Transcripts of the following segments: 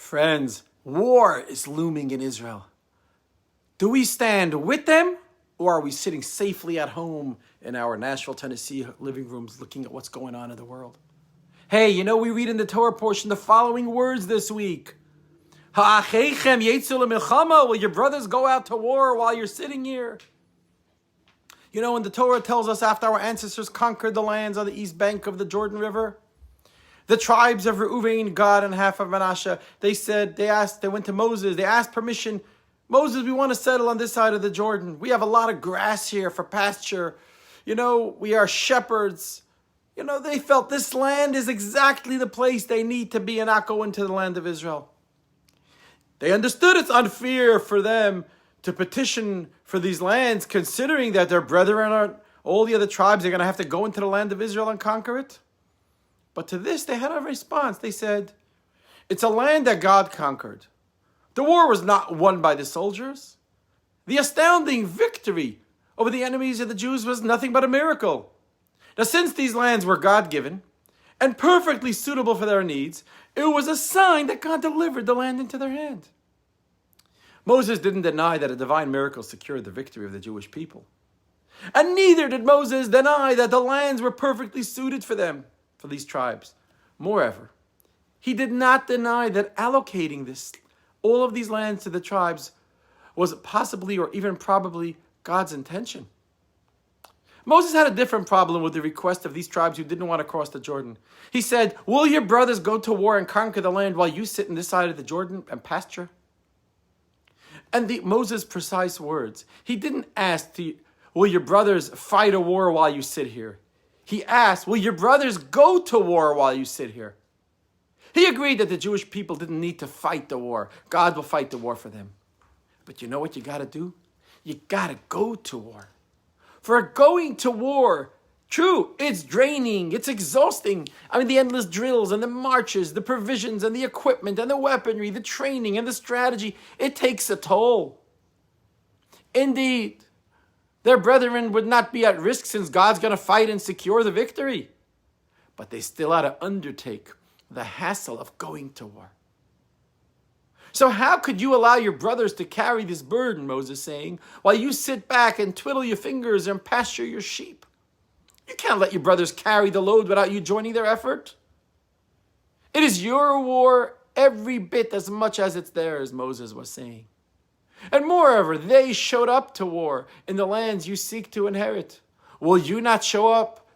Friends, war is looming in Israel. Do we stand with them, or are we sitting safely at home in our Nashville, Tennessee living rooms looking at what's going on in the world? Hey, we read in the Torah portion the following words this week. Ha'acheichem yetzu lemilchama, will your brothers go out to war while you're sitting here? When the Torah tells us after our ancestors conquered the lands on the east bank of the Jordan River, the tribes of Reuven, Gad, and half of Manasseh, they went to Moses, they asked permission. Moses, we want to settle on this side of the Jordan. We have a lot of grass here for pasture. We are shepherds. They felt this land is exactly the place they need to be and not go into the land of Israel. They understood it's unfair for them to petition for these lands, considering that their brethren are all the other tribes are going to have to go into the land of Israel and conquer it. But to this, they had a response. They said, it's a land that God conquered. The war was not won by the soldiers. The astounding victory over the enemies of the Jews was nothing but a miracle. Now, since these lands were God-given and perfectly suitable for their needs, it was a sign that God delivered the land into their hand. Moses didn't deny that a divine miracle secured the victory of the Jewish people. And neither did Moses deny that the lands were perfectly suited for them, for these tribes. Moreover, he did not deny that allocating all of these lands to the tribes was possibly or even probably God's intention. Moses had a different problem with the request of these tribes who didn't want to cross the Jordan. He said, will your brothers go to war and conquer the land while you sit on this side of the Jordan and pasture? And Moses' precise words, he didn't ask, will your brothers fight a war while you sit here? He asked, will your brothers go to war while you sit here? He agreed that the Jewish people didn't need to fight the war. God will fight the war for them. But you know what you got to do? You got to go to war. For going to war, true, it's draining, it's exhausting. The endless drills and the marches, the provisions and the equipment and the weaponry, the training and the strategy, it takes a toll. Indeed, their brethren would not be at risk since God's going to fight and secure the victory. But they still had to undertake the hassle of going to war. So how could you allow your brothers to carry this burden, Moses saying, while you sit back and twiddle your fingers and pasture your sheep? You can't let your brothers carry the load without you joining their effort. It is your war every bit as much as it's theirs, Moses was saying. And moreover, they showed up to war in the lands you seek to inherit. Will you not show up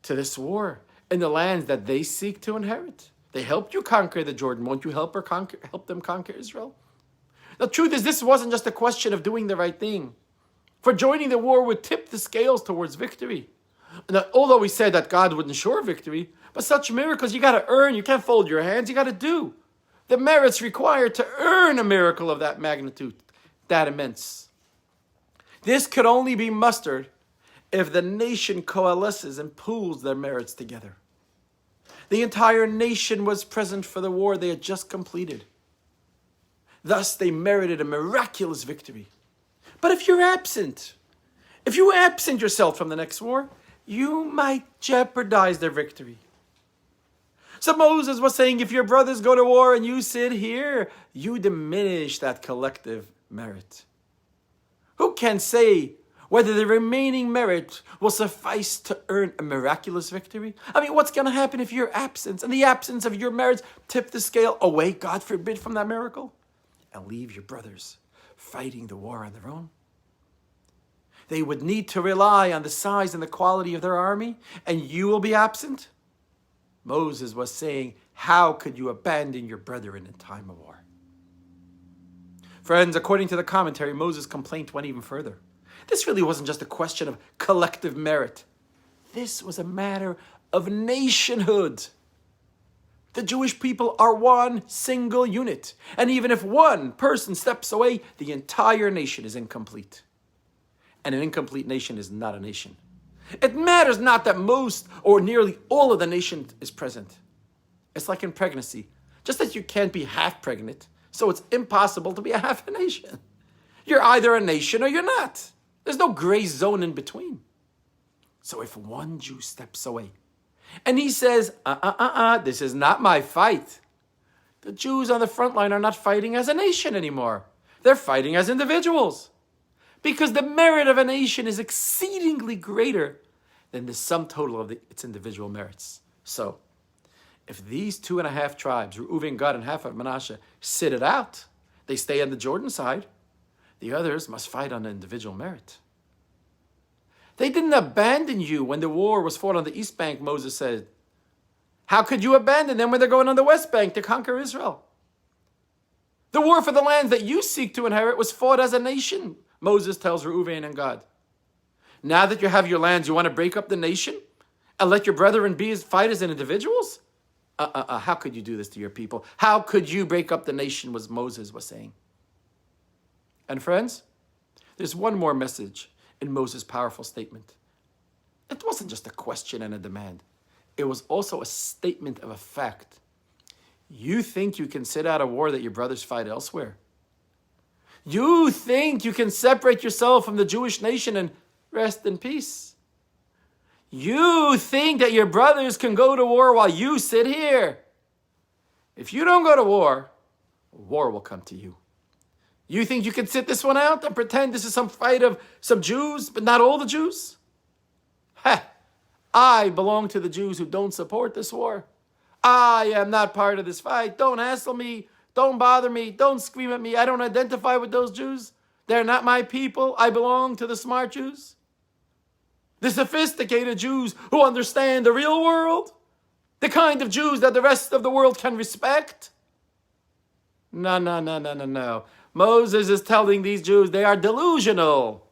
to this war in the lands that they seek to inherit? They helped you conquer the Jordan. Won't you help them conquer Israel? The truth is, this wasn't just a question of doing the right thing. For joining the war would tip the scales towards victory. Now, although we said that God would ensure victory, but such miracles you got to earn. You can't fold your hands. You got to do. The merits required to earn a miracle of that magnitude, that immense. This could only be mustered if the nation coalesces and pools their merits together. The entire nation was present for the war they had just completed. Thus, they merited a miraculous victory. But if you absent yourself from the next war, you might jeopardize their victory. So Moses was saying, if your brothers go to war and you sit here, you diminish that collective merit. Who can say whether the remaining merit will suffice to earn a miraculous victory? What's going to happen if your absence and the absence of your merits tip the scale away, God forbid, from that miracle and leave your brothers fighting the war on their own? They would need to rely on the size and the quality of their army, and you will be absent? Moses was saying, how could you abandon your brethren in time of war? Friends, according to the commentary, Moses' complaint went even further. This really wasn't just a question of collective merit. This was a matter of nationhood. The Jewish people are one single unit. And even if one person steps away, the entire nation is incomplete. And an incomplete nation is not a nation. It matters not that most or nearly all of the nation is present. It's like in pregnancy. Just that you can't be half pregnant, so it's impossible to be a half a nation. You're either a nation or you're not. There's no gray zone in between. So if one Jew steps away and he says, this is not my fight, The Jews on the front line are not fighting as a nation anymore. They're fighting as individuals. Because the merit of a nation is exceedingly greater than the sum total of its individual merits. So, if these 2.5 tribes, Reuven, Gad, and half of Manasseh, sit it out, they stay on the Jordan side, the others must fight on individual merit. They didn't abandon you when the war was fought on the East Bank, Moses said. How could you abandon them when they're going on the West Bank to conquer Israel? The war for the lands that you seek to inherit was fought as a nation, Moses tells Reuven and Gad. Now that you have your lands, you want to break up the nation and let your brethren fight as individuals? How could you do this to your people? How could you break up the nation, was Moses was saying. And friends, there's one more message in Moses' powerful statement. It wasn't just a question and a demand. It was also a statement of a fact. You think you can sit out a war that your brothers fight elsewhere? You think you can separate yourself from the Jewish nation and rest in peace? You think that your brothers can go to war while you sit here? If you don't go to war, war will come to you. You think you can sit this one out and pretend this is some fight of some Jews, but not all the Jews? Ha! I belong to the Jews who don't support this war. I am not part of this fight. Don't hassle me. Don't bother me. Don't scream at me. I don't identify with those Jews. They're not my people. I belong to the smart Jews. The sophisticated Jews who understand the real world. The kind of Jews that the rest of the world can respect. No. Moses is telling these Jews they are delusional.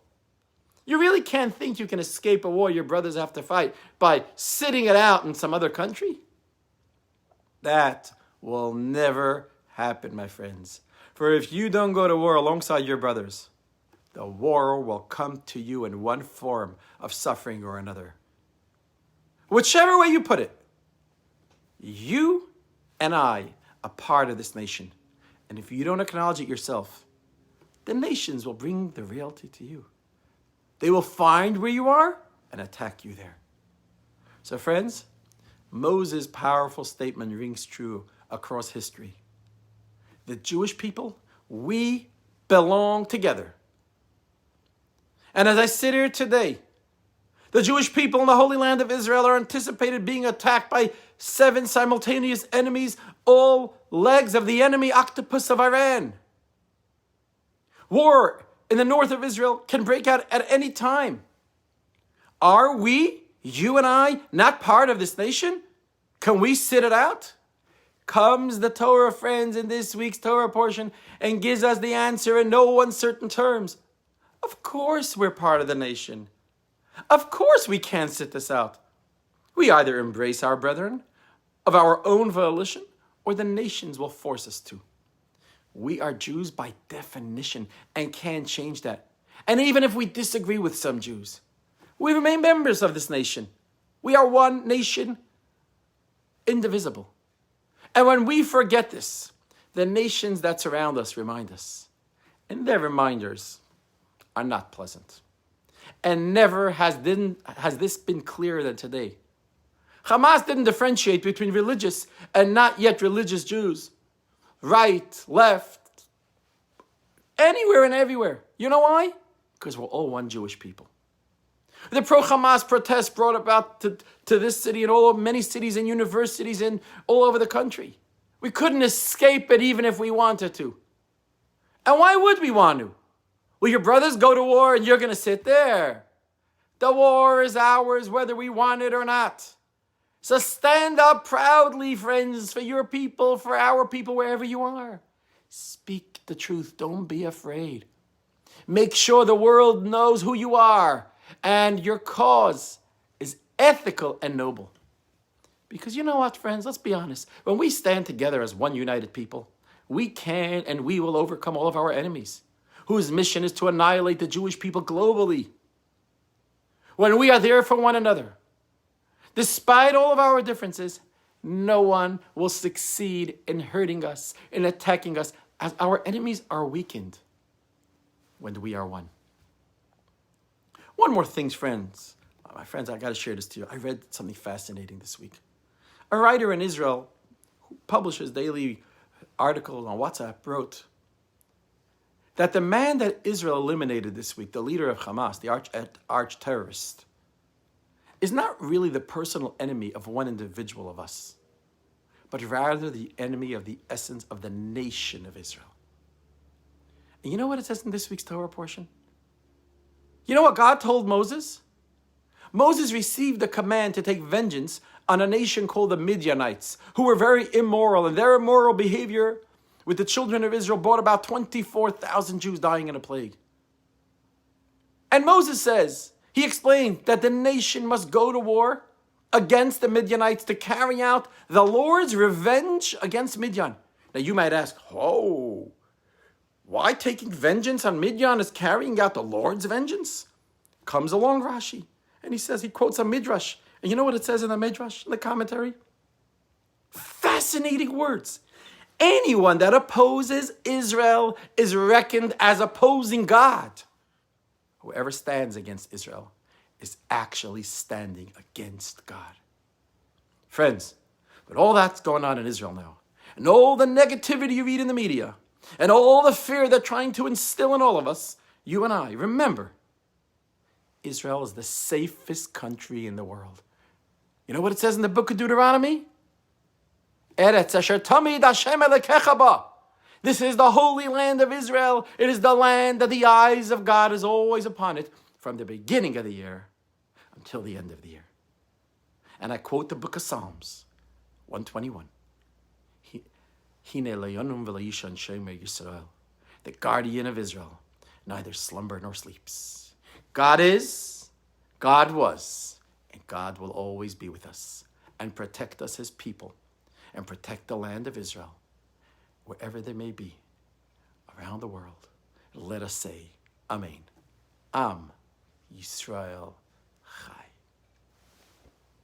You really can't think you can escape a war your brothers have to fight by sitting it out in some other country? That will never happen, my friends. For if you don't go to war alongside your brothers, the war will come to you in one form of suffering or another. Whichever way you put it, you and I are part of this nation. And if you don't acknowledge it yourself, the nations will bring the reality to you. They will find where you are and attack you there. So friends, Moses' powerful statement rings true across history. The Jewish people, we belong together. And as I sit here today, the Jewish people in the Holy Land of Israel are anticipated being attacked by 7 simultaneous enemies, all legs of the enemy octopus of Iran. War in the north of Israel can break out at any time. Are we, you and I, not part of this nation? Can we sit it out? Comes the Torah, friends, in this week's Torah portion and gives us the answer in no uncertain terms. Of course we're part of the nation. Of course we can't sit this out. We either embrace our brethren of our own volition or the nations will force us to. We are Jews by definition and can't change that. And even if we disagree with some Jews, we remain members of this nation. We are one nation, indivisible. And when we forget this, the nations that surround us remind us. And their reminders are not pleasant. And never has this been clearer than today. Hamas didn't differentiate between religious and not yet religious Jews. Right, left, anywhere and everywhere. You know why? Because we're all one Jewish people. The pro-Hamas protests brought about to this city and many cities and universities and all over the country. We couldn't escape it even if we wanted to. And why would we want to? Well, your brothers go to war and you're going to sit there. The war is ours whether we want it or not. So stand up proudly, friends, for your people, for our people, wherever you are. Speak the truth. Don't be afraid. Make sure the world knows who you are and your cause is ethical and noble. Because you know what, friends? Let's be honest. When we stand together as one united people, we can and we will overcome all of our enemies, whose mission is to annihilate the Jewish people globally. When we are there for one another, despite all of our differences, no one will succeed in hurting us, in attacking us, as our enemies are weakened when we are one. One more thing, friends. My friends, I got to share this to you. I read something fascinating this week. A writer in Israel who publishes daily article on WhatsApp wrote that the man that Israel eliminated this week, the leader of Hamas, the arch terrorist, is not really the personal enemy of one individual of us, but rather the enemy of the essence of the nation of Israel. And you know what it says in this week's Torah portion? You know what God told Moses? Moses received the command to take vengeance on a nation called the Midianites, who were very immoral, and their immoral behavior with the children of Israel brought about 24,000 Jews dying in a plague. And Moses says, he explained that the nation must go to war against the Midianites to carry out the Lord's revenge against Midian. Now you might ask, oh, why taking vengeance on Midian is carrying out the Lord's vengeance? Comes along Rashi, and he says, he quotes a midrash. And you know what it says in the midrash, in the commentary? Fascinating words. Anyone that opposes Israel is reckoned as opposing God. Whoever stands against Israel is actually standing against God. Friends, but all that's going on in Israel now, and all the negativity you read in the media, and all the fear they're trying to instill in all of us, you and I, remember, Israel is the safest country in the world. You know what it says in the book of Deuteronomy? Eretz asher tamid Hashem elekecha ba. This is the holy land of Israel. It is the land that the eyes of God is always upon it from the beginning of the year until the end of the year. And I quote the book of Psalms, 121. Hine le'yonum v'le'yishan shomer Yisrael. The guardian of Israel neither slumber nor sleeps. God is, God was, and God will always be with us and protect us as people and protect the land of Israel, wherever they may be, around the world. Let us say, Amen. Am Yisrael